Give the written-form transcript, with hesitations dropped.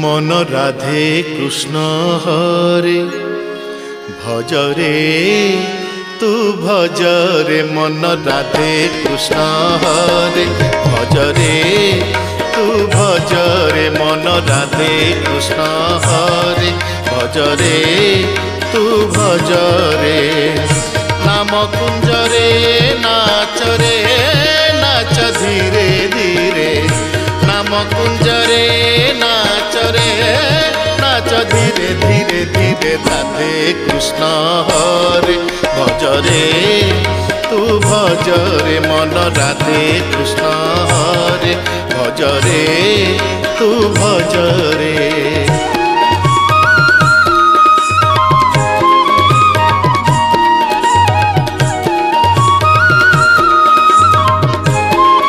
मन राधे कृष्ण हरे भजरे तू भजरे मन राधे कृष्ण हरे भजरे तू भजरे मन राधे कृष्ण हरे भजरे तू भजरे नाम कुंजरे नाचरे नाच धीरे धीरे नाम कुंजरे नाचरे नाच धीरे धीरे धीरे राधे कृष्ण हरे भजरे तू भजरे मन राधे कृष्ण हरे भजरे तू भजरे।